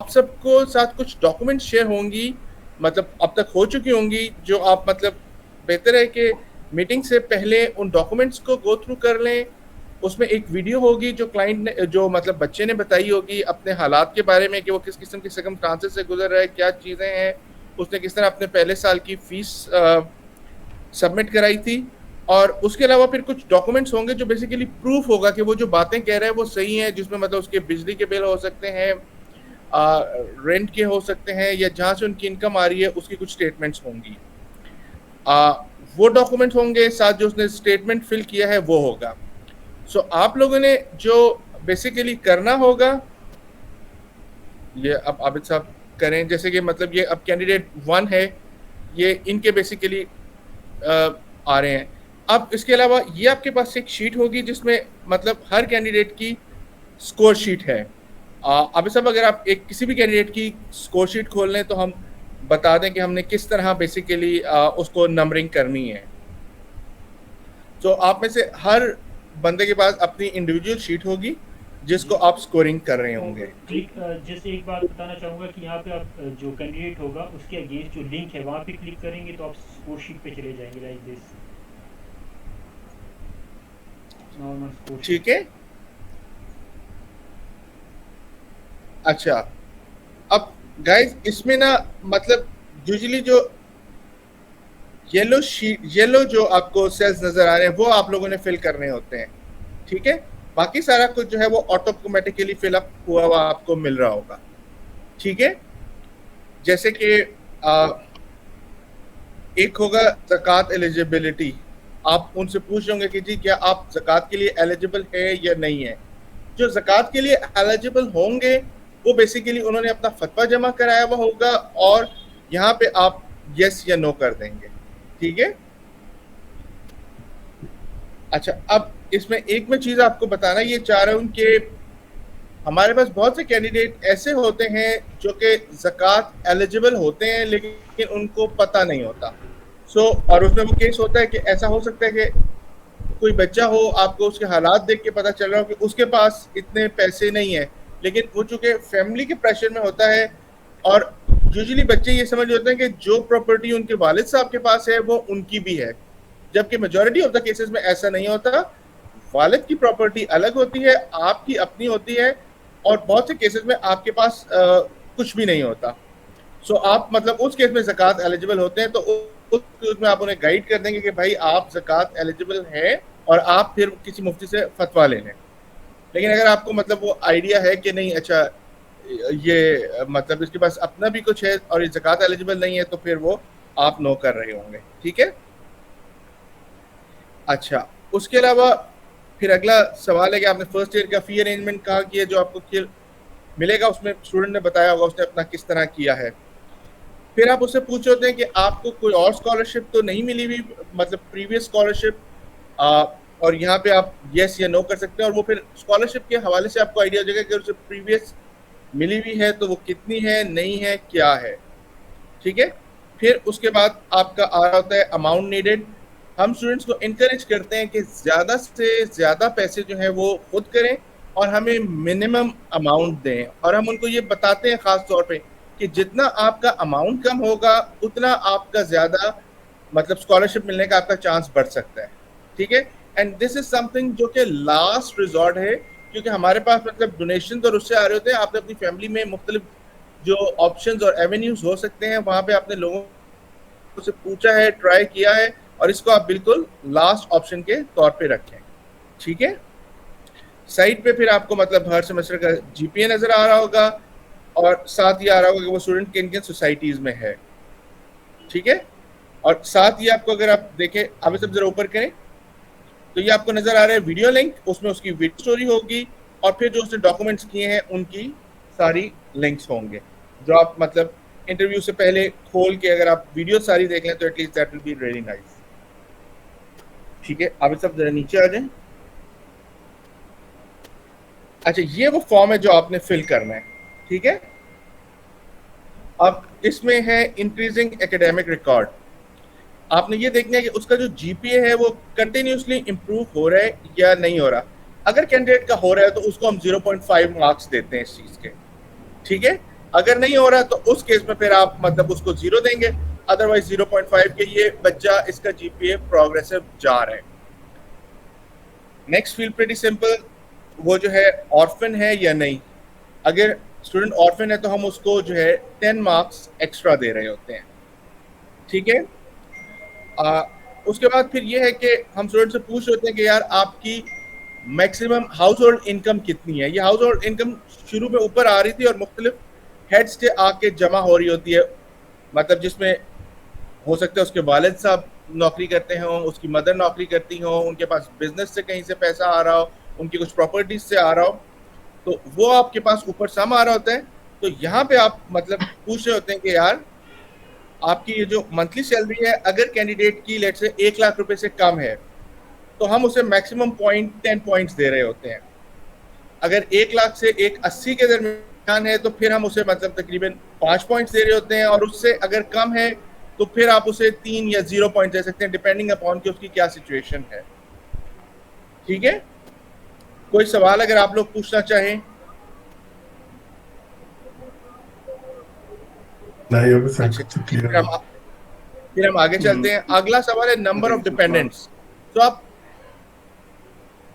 आप सबको साथ कुछ डॉक्यूमेंट शेयर होंगी, मतलब अब तक हो चुकी होंगी, जो आप मतलब बेहतर है कि मीटिंग से पहले उन डॉक्यूमेंट्स को गो थ्रू कर लें। उसमें एक वीडियो होगी जो क्लाइंट ने, जो मतलब बच्चे ने बताई होगी अपने हालात के बारे में कि वो किस किस्म की सर्कमस्टांसेस से गुजर रहा है, क्या चीज़ें हैं, उसने किस तरह अपने पहले साल की फीस सबमिट कराई थी। और उसके अलावा फिर कुछ डॉक्यूमेंट्स होंगे जो बेसिकली प्रूफ होगा कि वो जो बातें कह रहा है वो सही है, जिसमें मतलब उसके बिजली के बिल हो सकते हैं, रेंट के हो सकते हैं, या जहाँ से उनकी इनकम आ रही है उसकी कुछ स्टेटमेंट्स होंगी। वो डॉक्यूमेंट होंगे, साथ जो उसने स्टेटमेंट फिल किया है वो होगा। सो आप लोगों ने जो बेसिकली करना होगा, ये अब आबिद साहब करें। जैसे कि मतलब ये अब कैंडिडेट 1 है, ये इनके बेसिकली आ रहे हैं। अब इसके अलावा ये आपके पास एक शीट होगी जिसमें मतलब हर कैंडिडेट की स्कोर शीट है। अभी सब अगर आप एक किसी भी कैंडिडेट की स्कोर शीट खोल लें तो हम बता दें कि हमने किस तरह बेसिकली उसको नंबरिंग करनी है। तो आप में से हर बंदे के पास अपनी इंडिविजुअल शीट होगी जिसको जी। आप स्कोरिंग कर रहे और होंगे। क्लिक जैसे एक बात बताना चाहूँगा कि यहाँ पे आप जो कैंडिडेट होगा उसके अगेंस्ट जो लिंक है वहाँ पे क्लिक करेंगे तो आप स्कोर शीट पे चले जाएंगे लाइक दिस नॉर्मल स्कोर ठीक शीट। है। अच्छा, अब गाइस इसमें ना मतलब यूजुअली जो येलो जो आपको सेल्स नजर आ रहे हैं वो आप लोगों ने फिल करने होते हैं। ठीक है। बाकी सारा कुछ जो है वो ऑटोमेटिकली फिल अप हुआ हुआ आपको मिल रहा होगा। ठीक है। जैसे कि एक होगा ज़कात एलिजिबिलिटी। आप उनसे पूछ होंगे कि जी क्या आप ज़कात के लिए एलिजिबल है या नहीं है। जो ज़कात के लिए एलिजिबल होंगे वो बेसिकली उन्होंने अपना फतवा जमा कराया हुआ होगा, और यहाँ पे आप यस या नो कर देंगे। ठीक है। अच्छा, अब इसमें एक मैं चीज आपको बताना ये चाह रहा हूँ कि हमारे पास बहुत से कैंडिडेट ऐसे होते हैं जो कि ज़कात एलिजिबल होते हैं लेकिन उनको पता नहीं होता। और उसमें वो केस होता है कि ऐसा हो सकता है कि कोई बच्चा हो, आपको उसके हालात देख के पता चल रहा हो कि उसके पास इतने पैसे नहीं है, लेकिन वो चूंकि फैमिली के प्रेशर में होता है। और यूजुअली बच्चे ये समझ होते हैं कि जो प्रॉपर्टी उनके वालिद साहब के पास है वो उनकी भी है, जबकि मेजोरिटी ऑफ द केसेस में ऐसा नहीं होता। वालिद की प्रॉपर्टी अलग होती है, आपकी अपनी होती है, और बहुत से केसेस में आपके पास कुछ भी नहीं होता। आप मतलब उस केस में ज़कात एलिजिबल होते हैं, तो उस केस में आप उन्हें गाइड कर देंगे कि भाई आप ज़कात एलिजिबल हैं, और आप फिर किसी मुफ्ती से फतवा ले लें। लेकिन अगर आपको मतलब वो आइडिया है कि नहीं, अच्छा ये मतलब इसके पास अपना भी कुछ है और ये ज़कात एलिजिबल नहीं है, तो फिर वो आप नो कर रहे होंगे। ठीक है। अच्छा, उसके अलावा फिर अगला सवाल है कि आपने फर्स्ट ईयर का फी अरेंजमेंट कहा कि जो आपको मिलेगा, उसमें स्टूडेंट ने बताया होगा उसने अपना किस तरह किया है। फिर आप उससे पूछ होते हैं कि आपको कोई और स्कॉलरशिप तो नहीं मिली हुई, मतलब प्रीवियस स्कॉलरशिप। और यहाँ पे आप यस या नो कर सकते हैं, और वो फिर स्कॉलरशिप के हवाले से आपको आइडिया हो जाएगा कि उसे प्रीवियस मिली हुई है तो वो कितनी है, नहीं है, क्या है। ठीक है। फिर उसके बाद आपका आ रहा होता है अमाउंट नीडेड। हम स्टूडेंट्स को इनकरेज करते हैं कि ज़्यादा से ज़्यादा पैसे जो है वो खुद करें और हमें मिनिमम अमाउंट दें, और हम उनको ये बताते हैं ख़ास तौर पे कि जितना आपका अमाउंट कम होगा उतना आपका ज़्यादा मतलब स्कॉलरशिप मिलने का आपका चांस बढ़ सकता है। ठीक है। एंड दिस इज समथिंग जो कि लास्ट रिजॉर्ट है, क्योंकि हमारे पास मतलब डोनेशन तो उससे आ रहे होते हैं, आपने अपनी फैमिली में मुख्तलिफ जो ऑप्शंस और एवेन्यूज हो सकते हैं वहां पे आपने लोगों से पूछा है, ट्राई किया है, और इसको आप बिल्कुल लास्ट ऑप्शन के तौर पे रखें। ठीक है। साइड पे फिर आपको मतलब हर सेमेस्टर का जीपीए नजर आ रहा होगा, और साथ ही आ रहा होगा कि वो स्टूडेंट किन किन सोसाइटीज में है। ठीक है। और साथ ही आपको अगर आप देखें, अभी सब जरा ऊपर करें, तो ये आपको नजर आ रहा है वीडियो लिंक, उसमें उसकी वीडियो स्टोरी होगी, और फिर जो उसने डॉक्यूमेंट्स किए हैं उनकी सारी लिंक्स होंगे, जो आप मतलब इंटरव्यू से पहले खोल के अगर आप वीडियो सारी देख लें तो at least that will be really nice. ठीक है। अभी सब जरा नीचे आ जाएं। अच्छा, ये वो फॉर्म है जो आपने फिल करना है। ठीक है। अब इसमें है इंक्रीजिंग एकेडमिक रिकॉर्ड। आपने ये देखना है कि उसका जो जीपीए है वो कंटिन्यूसली इंप्रूव हो रहा है या नहीं हो रहा। अगर कैंडिडेट का हो रहा है तो उसको हम 0.5 मार्क्स देते हैं इस चीज के। ठीक है। अगर नहीं हो रहा तो उस केस में फिर आप मतलब उसको 0 देंगे, अदरवाइज 0.5 के ये बच्चा इसका जीपीए प्रोग्रेसिव जा रहा है। नेक्स्ट फील्ड प्रीटी सिंपल, वो जो है ऑर्फन है या नहीं। अगर स्टूडेंट ऑर्फन है तो हम उसको जो है 10 मार्क्स एक्स्ट्रा दे रहे होते हैं, ठीक है। उसके बाद फिर ये है कि हम स्टूडेंट से पूछ होते हैं कि यार आपकी मैक्सिमम हाउस होल्ड इनकम कितनी है। ये हाउस होल्ड इनकम शुरू में ऊपर आ रही थी और मुख्तलिफ हेड्स से आके जमा हो रही होती है, मतलब जिसमें हो सकता है उसके वालिद साहब नौकरी करते हों, उसकी मदर नौकरी करती हों, उनके पास बिजनेस से कहीं से पैसा आ रहा हो, उनकी कुछ प्रॉपर्टीज से आ रहा हो, तो वो आपके पास ऊपर सम आ रहा होता है। तो यहाँ पे आप मतलब पूछ रहे होते हैं कि यार आपकी ये जो मंथली सैलरी है अगर कैंडिडेट की लेट से 1 लाख रुपए से कम है तो हम उसे मैक्सिमम पॉइंट 10 पॉइंट्स दे रहे होते हैं। अगर 1 लाख से 180 के दरमियान है तो फिर हम उसे मतलब तकरीबन 5 पॉइंट्स दे रहे होते हैं, और उससे अगर कम है तो फिर आप उसे 3 या 0 पॉइंट दे सकते हैं, डिपेंडिंग अपॉन कि उसकी क्या सिचुएशन है, ठीक है। कोई सवाल अगर आप लोग पूछना चाहें? नहीं अभी अच्छा, सब क्लियर है। फिर हम आगे चलते हैं। अगला सवाल है नंबर ऑफ डिपेंडेंट्स। तो आप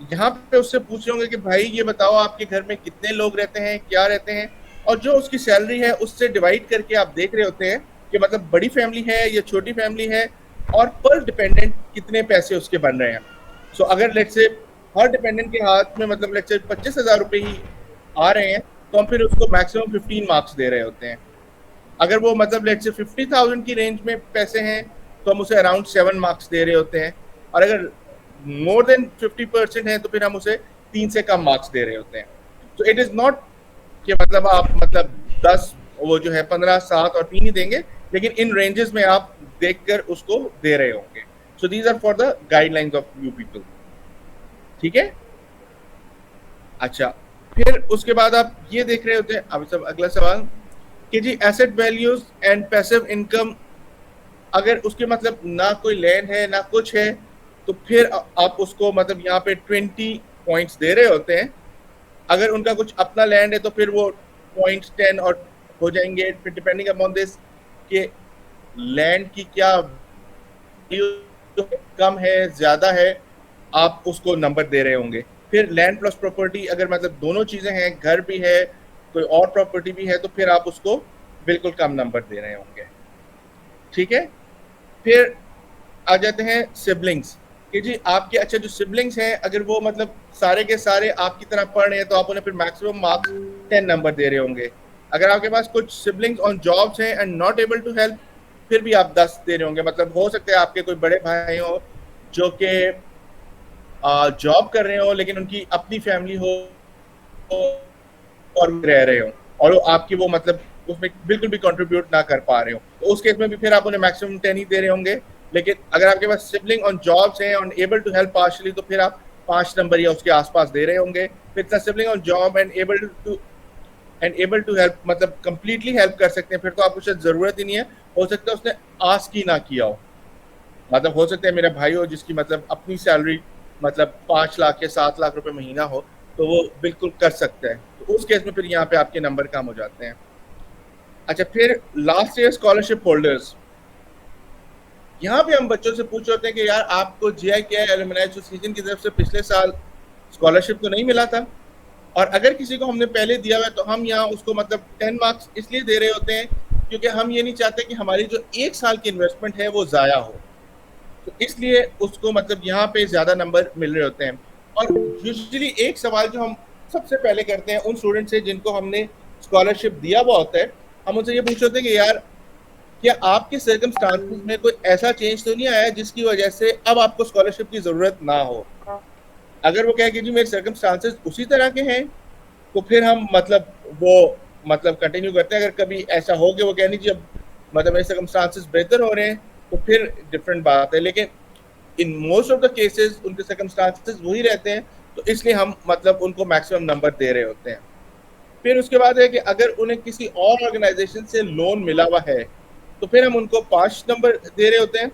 यहाँ पे उससे पूछ रहे होंगे कि भाई ये बताओ आपके घर में कितने लोग रहते हैं, क्या रहते हैं, और जो उसकी सैलरी है उससे डिवाइड करके आप देख रहे होते हैं कि मतलब बड़ी फैमिली है या छोटी फैमिली है, और पर डिपेंडेंट कितने पैसे उसके बन रहे हैं। सो अगर लेट से हर डिपेंडेंट के हाथ में मतलब लेट से 25,000 रुपए ही आ रहे हैं तो हम फिर उसको मैक्सिमम 15 मार्क्स दे रहे होते हैं। अगर वो मतलब लेट से 50,000 की रेंज में पैसे हैं तो हम उसे अराउंड 7 मार्क्स दे रहे होते हैं, और अगर मोर देन 50% है तो फिर हम उसे 3 से कम मार्क्स दे रहे होते हैं। तो इट इज नॉट कि मतलब आप मतलब 10 वो जो है 15, 7 और 3 ही देंगे, लेकिन इन रेंजेस में आप देखकर उसको दे रहे होंगे। So these are for the guidelines of you people, ठीक है। अच्छा, फिर उसके बाद आप ये देख रहे होते हैं अब सब अगला सवाल कि जी asset values and passive income, अगर उसके मतलब ना कोई लैंड है ना कुछ है तो फिर आप उसको मतलब यहाँ पे 20 पॉइंट्स दे रहे होते हैं। अगर उनका कुछ अपना लैंड है तो फिर वो पॉइंट्स 10 और हो जाएंगे, फिर डिपेंडिंग अपॉन दिस कि लैंड की क्या वैल्यू कम है ज्यादा है, आप उसको नंबर दे रहे होंगे। फिर लैंड प्लस प्रॉपर्टी, अगर मतलब दोनों चीजें हैं, घर भी है कोई और प्रॉपर्टी भी है, तो फिर आप उसको बिल्कुल कम नंबर दे रहे होंगे, ठीक है। फिर आ जाते हैं सिबलिंग्स कि जी आपके अच्छा जो सिबलिंग्स हैं अगर वो मतलब सारे के सारे आपकी तरह पढ़ रहे हैं तो आप उन्हें फिर मैक्सिमम मार्क्स 10 नंबर दे रहे होंगे। अगर आपके पास कुछ सिबलिंग्स ऑन जॉब्स हैं and not able to help, फिर भी आप 10 दे रहे होंगे। मतलब हो सकता है आपके कोई बड़े भाई हो जो कि जॉब कर रहे हो लेकिन उनकी अपनी फैमिली हो और रह रहे हो, और आपकी वो मतलब उसमें बिल्कुल भी कंट्रीब्यूट ना कर पा रहे हो, तो उस केस में भी फिर आप उन्हें मैक्सिमम 10 ही दे रहे होंगे। लेकिन अगर आपके पास सिबलिंग ऑन जॉब्स हैं और एबल टू हेल्प पार्शियली तो फिर आप 5 नंबर या उसके आसपास दे रहे होंगे। फिर sibling on job and able to help मतलब कंप्लीटली हेल्प कर सकते हैं, फिर तो आपको शायद जरूरत ही नहीं है। हो सकता है उसने आस्क ही ना किया हो, मतलब हो सकता है मेरा भाई हो जिसकी मतलब अपनी सैलरी मतलब 5 लाख या 7 लाख रुपए महीना हो, तो वो बिल्कुल कर सकता है। तो उस केस में फिर यहाँ पे आपके नंबर कम हो जाते हैं। अच्छा, फिर लास्ट ईयर स्कॉलरशिप होल्डर्स, यहाँ पे हम बच्चों से पूछ होते हैं कि यार आपको GIK एलुमनी एसोसिएशन की तरफ से पिछले साल स्कॉलरशिप तो नहीं मिला था, और अगर किसी को हमने पहले दिया हुआ है तो हम यहाँ उसको मतलब 10 मार्क्स इसलिए दे रहे होते हैं क्योंकि हम ये नहीं चाहते कि हमारी जो 1 साल की इन्वेस्टमेंट है वो ज़ाया हो, तो इसलिए उसको मतलब यहाँ पे ज़्यादा नंबर मिल रहे होते हैं। और यूजुअली एक सवाल जो हम सबसे पहले करते हैं उन स्टूडेंट से जिनको हमने स्कॉलरशिप दिया हुआ होता है, हम उनसे ये पूछते होते हैं कि यार क्या आपके सर्कमस्टांसेस में कोई ऐसा चेंज तो नहीं आया जिसकी वजह से अब आपको स्कॉलरशिप की जरूरत ना हो। अगर वो कहे कि जी मेरे सर्कमस्टांसेस उसी तरह के हैं तो फिर हम मतलब वो मतलब कंटिन्यू करते हैं। अगर कभी ऐसा हो कि वो कह नहीं जी अब मतलब मेरे सर्कमस्टांसेस बेहतर हो रहे हैं तो फिर डिफरेंट बात है, लेकिन in most of the cases उनके सर्कमस्टांसेस वही रहते हैं, तो इसलिए हम मतलब उनको मैक्सिमम नंबर दे रहे होते हैं। फिर उसके बाद है कि अगर उन्हें किसी और ऑर्गेनाइजेशन से लोन मिला हुआ है तो फिर हम उनको 5 नंबर दे रहे होते हैं,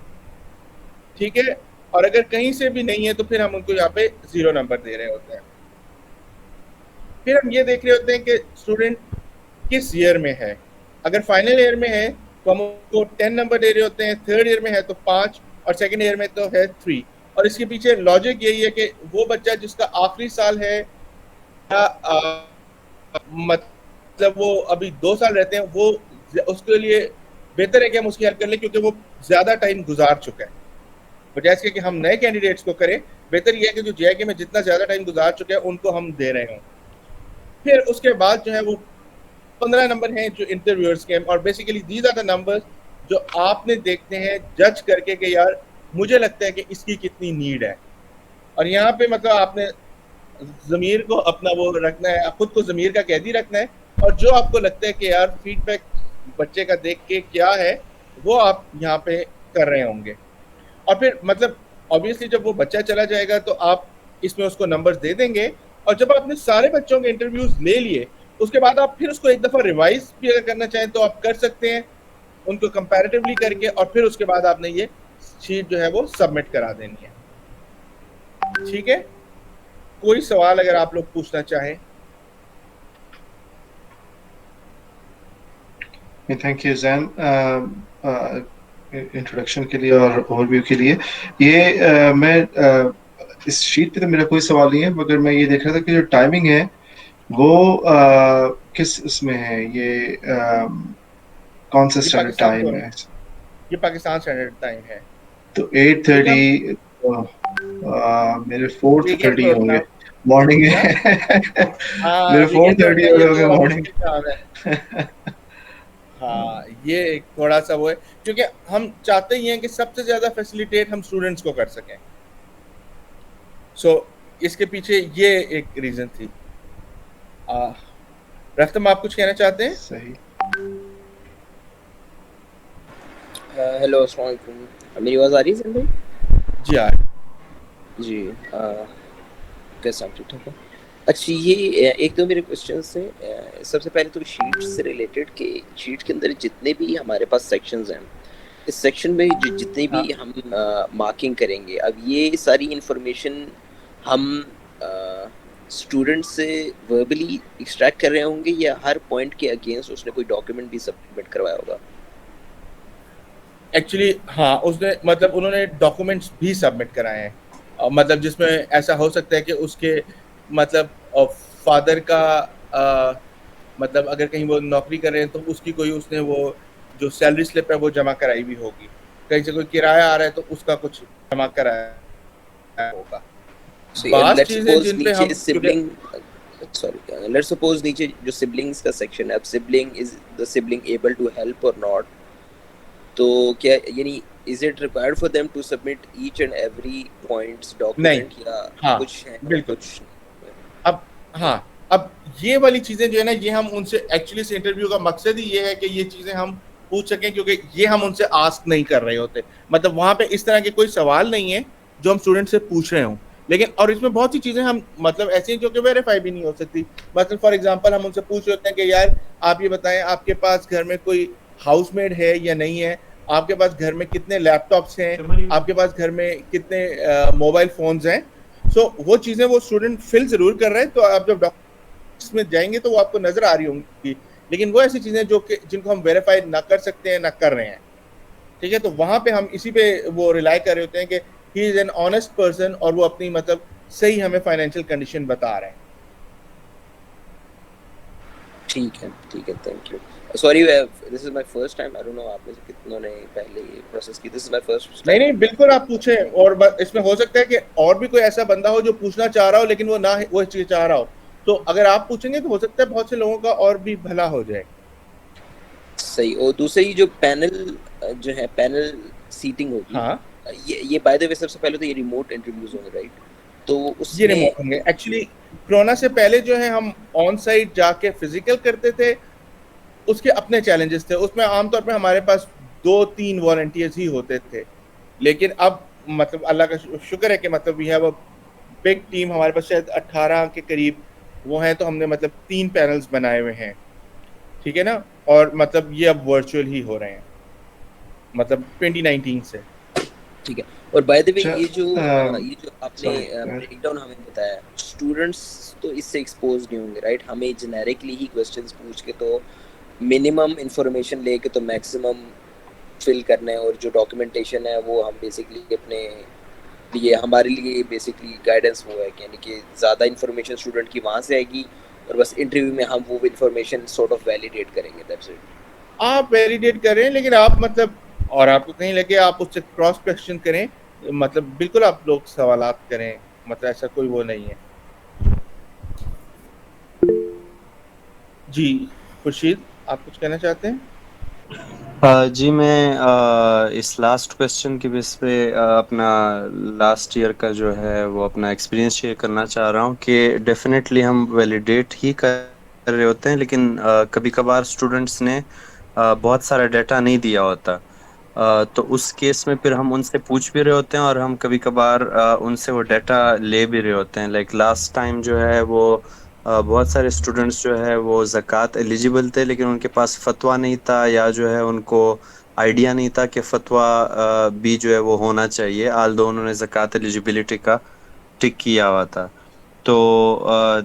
ठीक है। और अगर कहीं से भी नहीं है तो फिर हम उनको यहाँ पे 0 नंबर दे रहे होते हैं। फिर हम ये देख रहे होते हैं कि स्टूडेंट किस ईयर में है। अगर फाइनल ईयर में है तो हम उसको 10 नंबर दे रहे होते हैं, थर्ड ईयर में है तो 5 और सेकंड ईयर में तो है 3। और इसके पीछे लॉजिक यही है कि वो बच्चा जिसका आखिरी साल है या मतलब वो अभी 2 साल रहते हैं, वो उसके लिए बेहतर है कि हम उसकी हेल्प कर लें क्योंकि वो ज्यादा टाइम गुजार चुका है, बजाय इसके कि हम नए कैंडिडेट्स को करें। बेहतर ये है कि जो जेके में जितना ज्यादा टाइम गुजार चुके हैं उनको हम दे रहे हों। फिर उसके बाद जो है वो 15 नंबर हैं जो इंटरव्यूअर्स के, और basically these are the numbers जो आपने देखते हैं जज करके कि यार मुझे लगता है कि इसकी कितनी नीड है। और यहाँ पे मतलब आपने ज़मीर को अपना वो रखना है, खुद को ज़मीर का कैदी रखना है, और जो आपको लगता है कि यार फीडबैक बच्चे का देख के क्या है वो आप यहाँ पे कर रहे होंगे। और फिर मतलब ऑब्वियसली जब वो बच्चा चला जाएगा तो आप इसमें उसको नंबर्स दे देंगे, और जब आपने सारे बच्चों के इंटरव्यूज ले लिए उसके बाद आप फिर उसको एक दफ़ा रिवाइज भी अगर करना चाहें तो आप कर सकते हैं उनको कंपैरेटिवली करके, और फिर उसके बाद आपने ये शीट जो है वो सबमिट करा देनी है। ठीक है, कोई सवाल अगर आप लोग पूछना चाहें। थैंक यू जैन इंट्रोडक्शन के लिए और ओवरव्यू के लिए। ये मैं इस शीट पे तो मेरा कोई सवाल नहीं है, मगर मैं ये देख रहा था कि जो टाइमिंग है वो किस उसमें है, ये कौन सा स्टैंडर्ड टाइम है? ये पाकिस्तान स्टैंडर्ड टाइम है। तो 8:30 मेरे 4:30 होंगे मॉर्निंग है। मेरे 4:30 होंगे मॉर्निंग। हाँ, ये एक थोड़ा सा वो है क्योंकि हम चाहते ही हैं कि सबसे ज्यादा फैसिलिटेट हम स्टूडेंट्स को कर सकें। सो इसके पीछे ये एक रीजन थी। रफ्तम, आप कुछ कहना चाहते हैं? सही। हेलो, अस्सलाम वालेकुम। मेरी आवाज़ आ रही है भाई? जी आ रही जी। कैसा आप? ठीक ठाक है। अच्छा, ये एक तो मेरे क्वेश्चन थे। सबसे पहले तो शीट से रिलेटेड कि शीट के अंदर जितने भी हमारे पास सेक्शंस हैं, इस सेक्शन में जितने भी हम मार्किंग करेंगे, अब ये सारी इंफॉर्मेशन हम स्टूडेंट से वर्बली एक्सट्रैक्ट कर रहे होंगे या हर पॉइंट के अगेंस्ट उसने कोई डॉक्यूमेंट भी सबमिट करवाया होगा? एक्चुअली हाँ, उसने मतलब उन्होंने डॉक्यूमेंट्स भी सबमिट कराए हैं, मतलब जिसमें ऐसा हो सकता है कि उसके मतलब फादर का मतलब अगर कहीं वो नौकरी कर रहे हैं तो उसकी कोई उसने वो जो सैलरी स्लिप है वो जमा कराई भी होगी, कहीं से कोई किराया आ रहा है तो उसका कुछ जमा कराया होगा। बात चीजें जिन पे हम let's suppose नीचे जो siblings का सेक्शन है, अब sibling is the sibling able to help or not, तो क्या यानी is it required for them to submit each and every points document या कुछ है? बिल्कुल। अब हाँ, अब ये वाली चीजें जो है ना, ये हम उनसे एक्चुअली से इंटरव्यू का मकसद ही ये है कि ये चीजें हम पूछ सकें, क्योंकि ये हम उनसे आस्क नहीं कर रहे होते। मतलब वहाँ पे इस तरह के कोई सवाल नहीं है जो हम स्टूडेंट से पूछ रहे हों, लेकिन और इसमें बहुत सी चीजें हम मतलब ऐसी हैं जो कि वेरीफाई भी नहीं हो सकती। मतलब फॉर एग्जांपल हम उनसे पूछ रहे होते हैं कि यार आप ये बताएं आपके पास घर में कोई हाउसमेड है या नहीं है, आपके पास घर में कितने लैपटॉप्स हैं, आपके पास घर में कितने मोबाइल फोन्स हैं। सो वो चीज़ें वो स्टूडेंट फिल ज़रूर कर रहे हैं, तो आप जब डॉक्यूमेंट्स में जाएंगे तो वो आपको नज़र आ रही होंगी, लेकिन वो ऐसी चीज़ें जो कि जिनको हम वेरीफाई ना कर सकते हैं ना कर रहे हैं। ठीक है, तो वहाँ पे हम इसी पे वो रिलाई कर रहे होते हैं कि he is an honest person और वो अपनी मतलब सही हमें फाइनेंशियल कंडीशन बता रहे हैं। ठीक है, thank you. Sorry, this is my first time, I don't know आप में से कितनों ने पहले ये प्रोसेस की। This is my first. नहीं, बिल्कुल आप पूछें, और इसमें हो सकता है कि और भी कोई ऐसा बंदा हो जो पूछना चाह रहा हो लेकिन वो ना वो चीज चाह रहा हो, तो अगर आप पूछेंगे तो हो सकता है बहुत से लोगों का और भी भला हो जाए। सही। और दूसरी जो पैनल जो है, पैनल सीटिंग होगी, हाँ, ये बाय द वे सबसे पहले तो ये रिमोट इंटरव्यूज होंगे, राइट? तो उसमें ये रिमोट होंगे। एक्चुअली कोरोना से पहले जो है हम ऑन साइट जाके फिजिकल करते थे, उसके अपने चैलेंजेस थे। उसमें आमतौर पे हमारे पास 2-3 वॉलंटियर्स ही होते थे, लेकिन अब मतलब अल्लाह का शुक्र है कि मतलब we have a big team, हमारे पास शायद 18 के करीब वो हैं, तो हमने मतलब 3 पैनल्स बनाए हुए हैं। ठीक है ना, और मतलब ये अब वर्चुअल ही हो रहे हैं, मतलब 2019 से। ठीक है। और बाय द वे अच्छा, ये जो आपने sorry, go ahead. ब्रेकडाउन हमें बताया, स्टूडेंट्स तो इससे एक्सपोज नहीं होंगे, राइट? हमें जेनेरिकली ही क्वेश्चंस पूछ के तो मिनिमम इंफॉर्मेशन लेके तो मैक्सिमम फिल करना है, और जो डॉक्यूमेंटेशन है वो हम बेसिकली अपने लिए, हमारे लिए बेसिकली गाइडेंस वो है कि यानी कि ज़्यादा इंफॉर्मेशन स्टूडेंट की वहाँ से आएगी, और बस इंटरव्यू में हम वो इंफॉर्मेशन सॉर्ट ऑफ वैलिडेट करेंगे, दैट्स इट। आप वैलिडेट करें, लेकिन आप मतलब, और आपको कहीं लगे आप उससे क्रॉस क्वेश्चन करें, मतलब बिल्कुल आप लोग सवालात करें, मतलब ऐसा कोई वो नहीं है। जी खुर्शीद, आप कुछ कहना चाहते हैं? जी मैं इस लास्ट क्वेश्चन के बेस पे अपना लास्ट ईयर का जो है वो अपना एक्सपीरियंस शेयर करना चाह रहा हूँ कि डेफिनेटली हम वैलिडेट ही कर रहे होते हैं, लेकिन कभी कभार स्टूडेंट्स ने बहुत सारा डाटा नहीं दिया होता, तो उस केस में फिर हम उनसे पूछ भी रहे होते हैं और हम कभी कभार उनसे वो डाटा ले भी रहे होते हैं। लाइक लास्ट टाइम जो है वो बहुत सारे स्टूडेंट्स जो है वो ज़कात एलिजिबल थे, लेकिन उनके पास फतवा नहीं था, या जो है उनको आइडिया नहीं था कि फतवा भी जो है वो होना चाहिए, आल्दो उन्होंने ज़कात एलिजिबिलिटी का टिक किया हुआ था। तो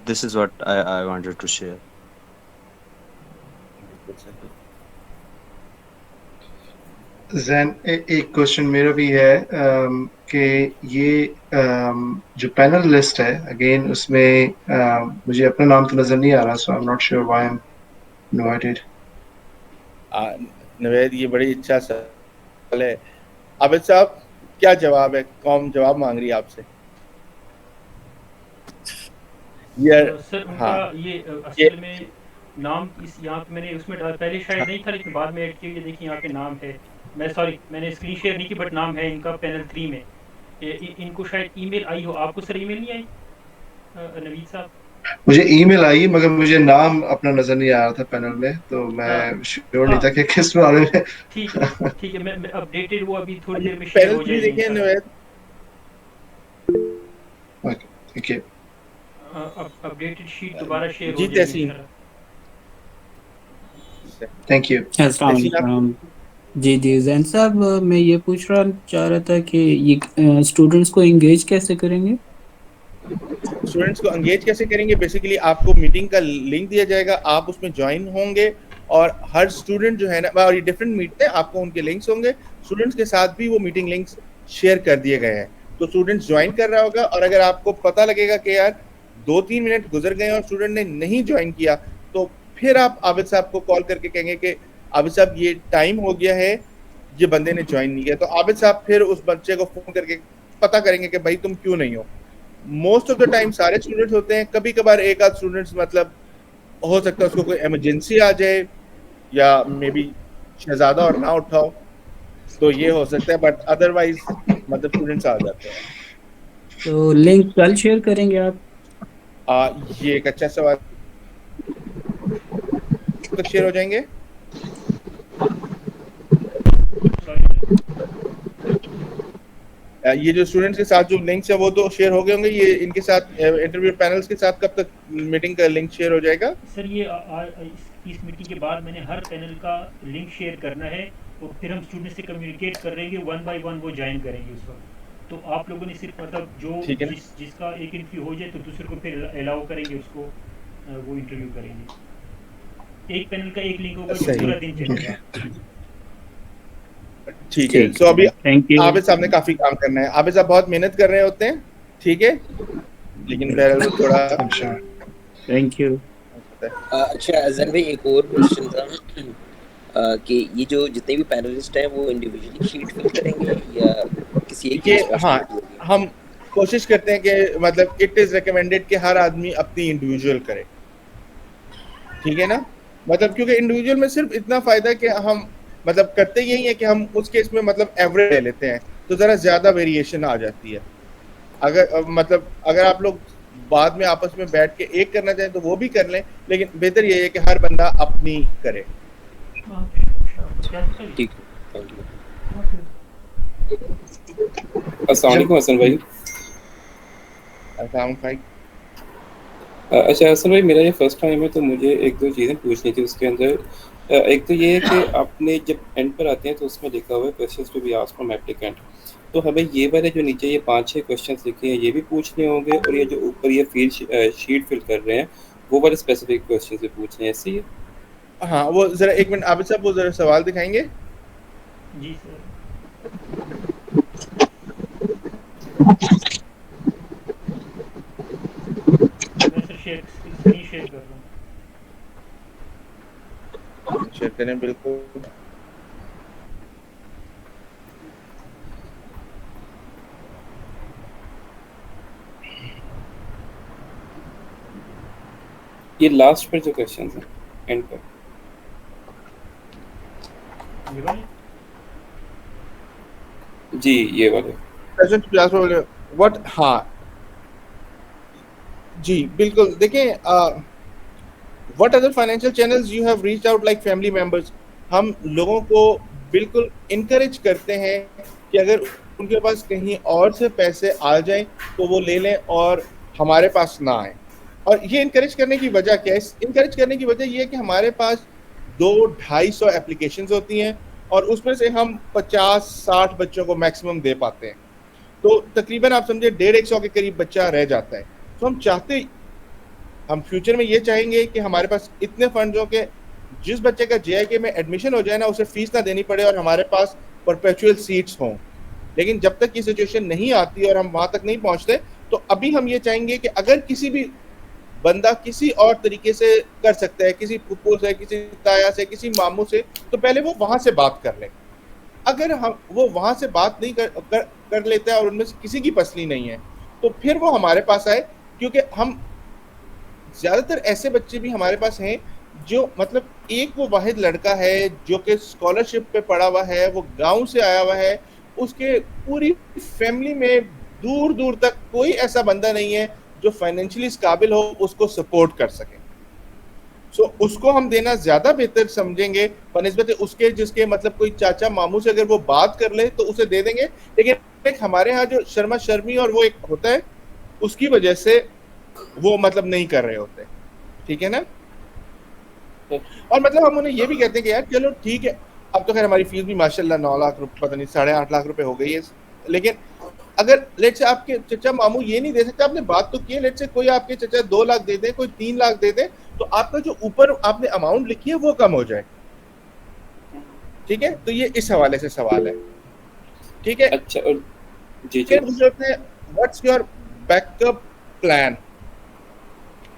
this is what I wanted to share. Jain, एक क्वेश्चन मेरा भी है कि ये जो पैनल लिस्ट है, अगेन उसमें मुझे अपना नाम तो नजर नहीं आ रहा, so I am not sure why I am invited. Naved, ये बड़ी अच्छा सवाल है। आबिद साहब, क्या जवाब है? कौम जवाब मांग रही है आपसे। सर उनका हाँ, ये असल में नाम इस यहाँ पे मैंने उसमें डाला, पहले शायद नहीं था लेकिन बाद में ऐड किया। देखिए यहाँ पे नाम है, मैंने स्क्रीन शेयर नहीं की, बट नाम है इनका पैनल 3 में। इनको शायद ईमेल आई हो, आपको सर ईमेल नहीं आई नवीद साहब? मुझे ईमेल आई, मगर मुझे नाम अपना नजर नहीं आ रहा था पैनल में, तो मैं श्योर नहीं था कि किस बारे में। ठीक है, मैं अपडेटेड वो अभी थोड़ी देर में शेयर पैनल हो 3 जाएगी देखिए इंशाल्लाह। नवेद। ठीक है, अपडेटेड शीट दोबारा शेयर हो जी जाएगी तहसीन। इंशाल्लाह। Thank you. अस्सलाम वालेकुम। जी जी जैन साहब, मैं ये पूछ रहा चाह रहा था कि ये स्टूडेंट्स को एंगेज कैसे करेंगे? स्टूडेंट्स को एंगेज कैसे करेंगे? बेसिकली आपको मीटिंग का लिंक दिया जाएगा, आप उसमें ज्वाइन होंगे, और हर स्टूडेंट जो है ना, और ये डिफरेंट मीट है, आपको उनके लिंक्स होंगे, स्टूडेंट्स के साथ भी वो मीटिंग लिंक्स शेयर कर दिए गए हैं, तो स्टूडेंट्स ज्वाइन कर रहा होगा। और अगर आपको पता लगेगा कि यार 2-3 मिनट गुजर गए और स्टूडेंट ने नहीं ज्वाइन किया, तो फिर आप आबिद साहब को कॉल करके कहेंगे कि आबिद साहब ये टाइम हो गया है, ये बंदे ने ज्वाइन नहीं किया, तो आबिद साहब फिर उस बच्चे को फोन करके पता करेंगे कि भाई तुम क्यों नहीं हो। मोस्ट ऑफ द टाइम सारे स्टूडेंट्स होते हैं, कभी कभार एक आध स्टूडेंट्स मतलब हो सकता है उसको कोई इमरजेंसी आ जाए, या मे बी शहजादा और ना उठाओ, तो ये हो सकता है, बट अदरवाइज मतलब स्टूडेंट्स आ जाते हैं। तो लिंक कल शेयर करेंगे आप? ये एक अच्छा सवाल। तक शेयर हो जाएंगे? ये जो स्टूडेंट्स के साथ जो लिंक्स है वो तो शेयर हो गए होंगे, ये इनके साथ इंटरव्यू पैनल्स के साथ कब तक मीटिंग का लिंक शेयर हो जाएगा? सर ये इस मीटिंग के बाद मैंने हर पैनल का लिंक शेयर करना है, और फिर हम स्टूडेंट से कम्युनिकेट कर रहेंगे, 1 बाय 1 वो ज्वाइन करेंगे उस वक्त। तो आप लोगों ने सिर्फ मतलब जो जिसका एक इंटरव्यू हो जाए तो दूसरे को फिर अलाउ करेंगे, उसको वो इंटरव्यू करेंगे। एक पैनल का एक लिंक होगा जो पूरा दिन चलेगा। ठीक है। सो अभी थैंक यू। आबिद साहब ने काफी काम करना है, आबिद साहब बहुत मेहनत कर रहे होते हैं, ठीक है, लेकिन बहरहाल थोड़ा थैंक यू। अच्छा अजन भाई, एक और क्वेश्चन था कि ये जो जितने भी पैनलिस्ट हैं वो इंडिविजुअली शीट फिल करेंगे या किसी एक के? हाँ, हम कोशिश करते हैं कि मतलब इट इज रिकमेंडेड कि हर आदमी अपनी इंडिविजुअल करे, ठीक है ना, मतलब क्योंकि इंडिविजुअल में सिर्फ इतना फायदा है कि हम मतलब करते यही है कि हम उस केस में मतलब एवरेज ले लेते हैं, तो जरा ज्यादा वेरिएशन आ जाती है। अगर मतलब अगर आप लोग बाद में आपस में बैठ के एक करना चाहें तो वो भी कर लें, लेकिन बेहतर ये है कि हर बंदा अपनी करे। ठीक, अस्सलाम वालेकुम हसन भाई। अच्छा हसन भाई, मेरा ये फर्स्ट टाइम है, तो मुझे एक दो चीज़ें पूछनी थी उसके अंदर। एक तो ये है कि आपने जब एंड पर आते हैं तो उसमें लिखा हुआ है questions to be asked from applicant, तो हमें ये वाले जो नीचे ये 5-6 क्वेश्चंस लिखे हैं ये भी पूछने होंगे, और ये जो ऊपर ये शीट फिल कर रहे हैं वो वाले स्पेसिफिक क्वेश्चंस भी पूछने हैं, ऐसे ही है? हाँ, वो जरा एक मिनट आबिद साहब, वो जरा सवाल दिखाएंगे। जी सर। मैं सर स्क्रीन शेयर कर रहा हूँ। शेयर करें, बिल्कुल। ये लास्ट पर जो क्वेश्चंस हैं एंड पर, ये वाले? जी ये वाले प्रेजेंट क्लास व्हाट, हाँ जी बिल्कुल। देखें, what other financial channels you have reached out like family members. हम लोगों को बिल्कुल इनकरेज करते हैं कि अगर उनके पास कहीं और से पैसे आ जाएं तो वो ले लें और हमारे पास ना आए। और ये इनकरेज करने की वजह क्या है? इनकरेज करने की वजह ये है कि हमारे पास 200-250 एप्लीकेशंस होती हैं और उसमें से हम 50-60 बच्चों को मैक्सिमम दे पाते हैं। तो तकरीबन आप समझे 150 के करीब बच्चा रह जाता है। तो हम फ्यूचर में ये चाहेंगे कि हमारे पास इतने फंड्स हो कि जिस बच्चे का JIK में एडमिशन हो जाए ना, उसे फीस ना देनी पड़े और हमारे पास परपेचुअल सीट्स हों। लेकिन जब तक ये सिचुएशन नहीं आती और हम वहां तक नहीं पहुंचते, तो अभी हम ये चाहेंगे कि अगर किसी भी बंदा किसी और तरीके से कर सकता है, किसी फुप्पो से, किसी ताया से, किसी मामू से, तो पहले वो वहां से बात कर ले। अगर हम वो वहां से बात नहीं कर लेता है और उनमें से किसी की पसली नहीं है, तो फिर वो हमारे पास आए। क्योंकि हम ज्यादातर ऐसे बच्चे भी हमारे पास हैं जो मतलब एक वो वाहिद लड़का है जो कि स्कॉलरशिप पे पढ़ा हुआ है, वो गांव से आया हुआ है, उसके पूरी फैमिली में दूर दूर तक कोई ऐसा बंदा नहीं है जो फाइनेंशियली काबिल हो उसको सपोर्ट कर सके। सो उसको हम देना ज्यादा बेहतर समझेंगे बनिस्बत उसके जिसके मतलब कोई चाचा मामू से अगर वो बात कर ले तो उसे दे देंगे। लेकिन एक हमारे यहाँ जो शर्मा शर्मी और वो एक होता है, उसकी वजह से वो मतलब नहीं कर रहे होते। ठीक है ना? और मतलब हम उन्हें ये भी कहते हैं कि यार चलो ठीक है, अब तो खैर हमारी फीस भी माशाल्लाह 9 लाख रुपए, पता नहीं 8.5 लाख रुपए हो गई है। लेकिन अगर लेट से आपके चचा मामू ये नहीं दे सकते, आपने बात तो की है, लेट से कोई आपके चचा 2 लाख दे दे, कोई 3 लाख दे दे, तो आपका जो ऊपर आपने अमाउंट लिखी है वो कम हो जाए। ठीक है? तो ये इस हवाले से सवाल है। ठीक है? अच्छा, और जी जी what's your backup plan?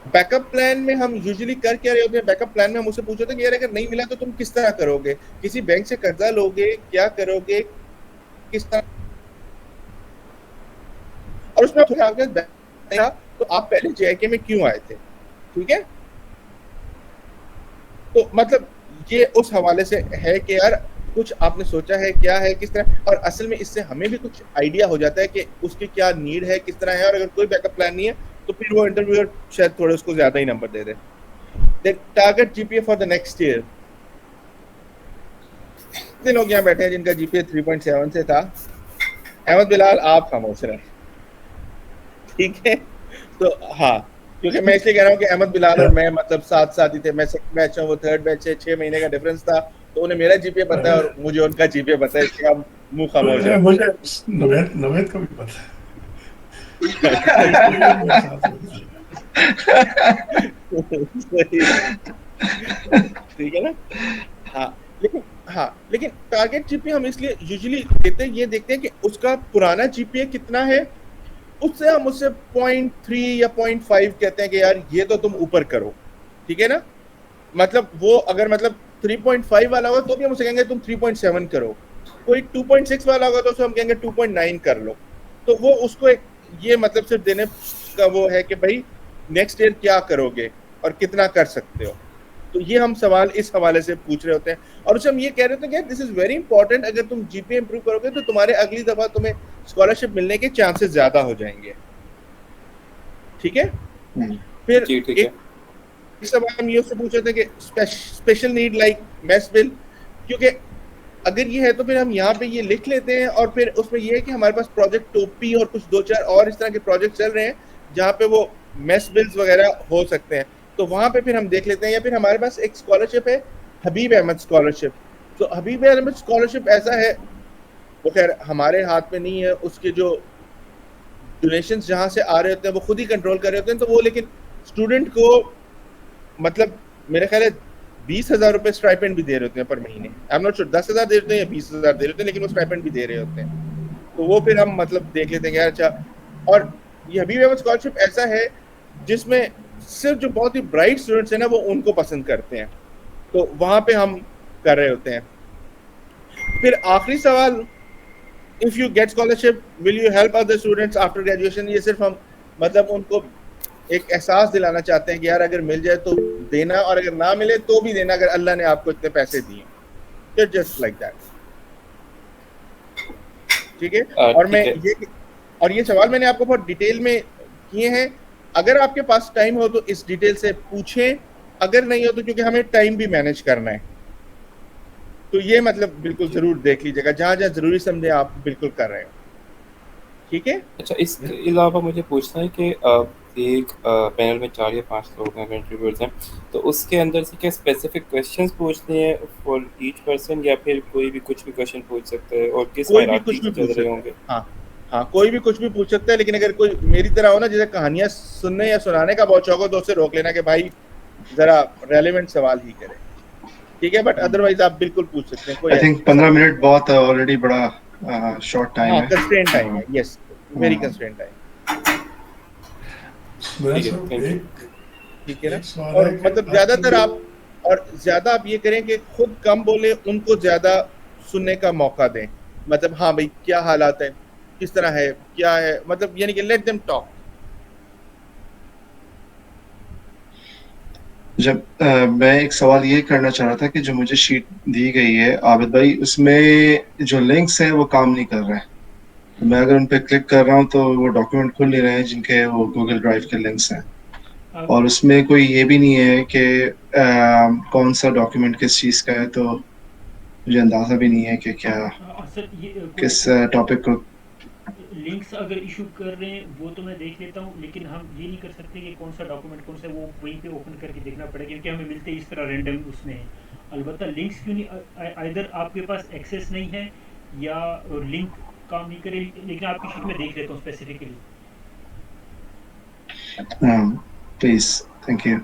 Backup plan में हम यूजुअली कर क्या रहे होते हैं? बैकअप प्लान में हम उससे पूछते हैं कि यार अगर नहीं मिला तो तुम किस तरह करोगे? किसी बैंक से कर्जा लोगे, क्या करोगे, किस तरह? और उसमें तो आप पहले JIK में क्यों आए थे? ठीक है? तो मतलब ये उस हवाले से है कि यार कुछ आपने सोचा है, क्या है, किस तरह, और असल में इससे हमें भी कुछ आइडिया हो जाता है कि उसकी क्या नीड है, किस तरह है। और अगर कोई बैकअप प्लान नहीं है तो फिर वो इंटरव्यूअर शायद थोड़े उसको ज्यादा ही नंबर दे दे। Target GPA for the next year. कितने लोग यहाँ बैठे हैं जिनका GPA 3.7 से था? अहमद बिलाल, आप खामोश रहे। ठीक है? तो हाँ, क्योंकि मैं इसलिए कह रहा हूँ कि अहमद बिलाल और मैं मतलब साथ ही थे। मैं सेकंड बैच हूँ, वो थर्ड बैच है, 6 महीने का डिफरेंस था। तो उन्हें मेरा GPA पता है और मुझे उनका GPA पता है, इसलिए आप मुंह खामोश है। मुझे नवेद का भी पता है। ठीक है ना? लेकिन टारगेट GPA हम इसलिए यूजुअली देते हैं, ये देखते हैं कि उसका पुराना GPA कितना है, उससे हम उससे 0.3 या 0.5 कहते हैं कि यार ये तो तुम ऊपर करो। ठीक है ना? मतलब वो अगर मतलब 3.5 वाला होगा तो भी हम उसे कहेंगे तुम 3.7 करो। कोई 2.6 वाला होगा तो उसे हम कहेंगे 2.9 कर लो। तो वो उसको एक ये मतलब सिर्फ देने का वो है कि भाई नेक्स्ट ईयर क्या करोगे और कितना कर सकते हो। तो ये हम सवाल इस हवाले से पूछ रहे होते हैं और उसे हम ये कह रहे होते हैं कि दिस इज वेरी इंपॉर्टेंट, अगर तुम GPA इंप्रूव करोगे तो तुम्हारे अगली दफा तुम्हें स्कॉलरशिप मिलने के चांसेस ज्यादा हो जाएंगे। ठीक है? फिर इस सवाल हम ये उससे पूछ रहे थे कि special need like mess bill, क्योंकि अगर ये है तो फिर हम यहाँ पे ये लिख लेते हैं और फिर उसमें ये है कि हमारे पास प्रोजेक्ट टोपी और कुछ 2-4 और इस तरह के प्रोजेक्ट चल रहे हैं जहाँ पे वो मेस बिल्स वगैरह हो सकते हैं, तो वहाँ पे फिर हम देख लेते हैं। या फिर हमारे पास एक स्कॉलरशिप है, हबीब अहमद स्कॉलरशिप। तो हबीब अहमद स्कॉलरशिप ऐसा है, वो खैर हमारे हाथ में नहीं है, उसके जो डोनेशंस जहाँ से आ रहे होते हैं वो खुद ही कंट्रोल कर रहे होते हैं, तो वो लेकिन स्टूडेंट को मतलब मेरे ख्याल है 20,000 रुपए स्टाइपेंड भी दे रहे होते हैं पर महीने। आई एम नॉट श्योर 10,000 दे रहे होते हैं या 20,000 दे रहे होते हैं, लेकिन वो स्टाइपेंड भी दे रहे होते हैं। तो वो फिर हम मतलब देख लेते हैं कि यार अच्छा, और ये हबीब अहमद स्कॉलरशिप ऐसा है जिसमें सिर्फ जो बहुत ही ब्राइट स्टूडेंट्स हैं ना वो उनको पसंद करते हैं, तो वहां पे हम कर रहे होते हैं। फिर आखिरी सवाल, if you get scholarship will you help other students after graduation? ये सिर्फ हम मतलब उनको एक एहसास दिलाना चाहते हैं कि यार अगर मिल जाए तो देना, और अगर ना मिले तो भी देना, अगर अल्लाह ने आपको इतने पैसे दिए, जस्ट लाइक दैट। ठीक है। और मैं ये सवाल मैंने आपको बहुत डिटेल में किए हैं, अगर आपके पास टाइम हो तो इस डिटेल से पूछें, अगर नहीं हो तो क्योंकि हमें टाइम भी मैनेज करना है, तो ये मतलब बिल्कुल जरूर देख लीजिएगा, जहां जहां जरूरी समझे आप बिल्कुल कर रहे हो। ठीक है। अच्छा, इसके अलावा मुझे पूछना है कि एक पैनल में 4 या 5 लोग हैं, कंट्रीब्यूटर्स हैं, तो उसके अंदर से क्या स्पेसिफिक क्वेश्चंस पूछने हैं फॉर ईच पर्सन, या फिर कोई भी कुछ भी क्वेश्चन पूछ सकता है, और किस हायरार्की से चल रहे होंगे? हाँ, कोई भी कुछ भी पूछ सकता है, लेकिन अगर कोई मेरी तरह हो ना जैसे कहानियां सुनने या सुनाने का बहुत शौक हो तो उसे रोक लेना कि भाई जरा रेलेवेंट सवाल ही करें। ठीक है, बट अदरवाइज आप बिल्कुल पूछ सकते हैं। आई थिंक 15 मिनट बहुत ऑलरेडी बड़ा शॉर्ट टाइम है। कंस्ट्रेंट टाइम है, यस, वेरी कंस्ट्रेंट टाइम। ठीक है ना। और मतलब ज्यादातर आप ज्यादा आप ये करें कि खुद कम बोले, उनको ज्यादा सुनने का मौका दें। मतलब हाँ भाई क्या हालात है, किस तरह है, क्या है, मतलब यानी कि लेट देम टॉक। जब मैं एक सवाल ये करना चाह रहा था कि जो मुझे शीट दी गई है आबिद भाई, उसमें जो लिंक्स हैं वो काम नहीं कर रहे हैं। तो मैं अगर उन पे क्लिक कर रहा हूँ तो वो डॉक्यूमेंट खुल नहीं रहे हैं जिनके वो गूगल ड्राइव के लिंक्स हैं, और उसमें कोई ये भी नहीं है कि कौन सा डॉक्यूमेंट किस चीज़ का है, तो मुझे अंदाजा भी नहीं है कि क्या किस टॉपिक को लिंक्स अगर इशू कर रहे हैं वो तो मैं देख लेता हूँ, लेकिन हम ये नहीं कर सकते कि कौन सा डॉक्यूमेंट कौन सा, वो वहीं पे ओपन करके देखना पड़ेगा, क्योंकि हमें मिलते इस तरह रैंडम उसमें है। अलबत्ता लिंक्स क्यों नहीं, आइदर आपके पास एक्सेस नहीं है या लिंक काम नहीं करे, लेकिन आपकी शीट में देख लेता हूँ स्पेसिफिकली। Please, thank you.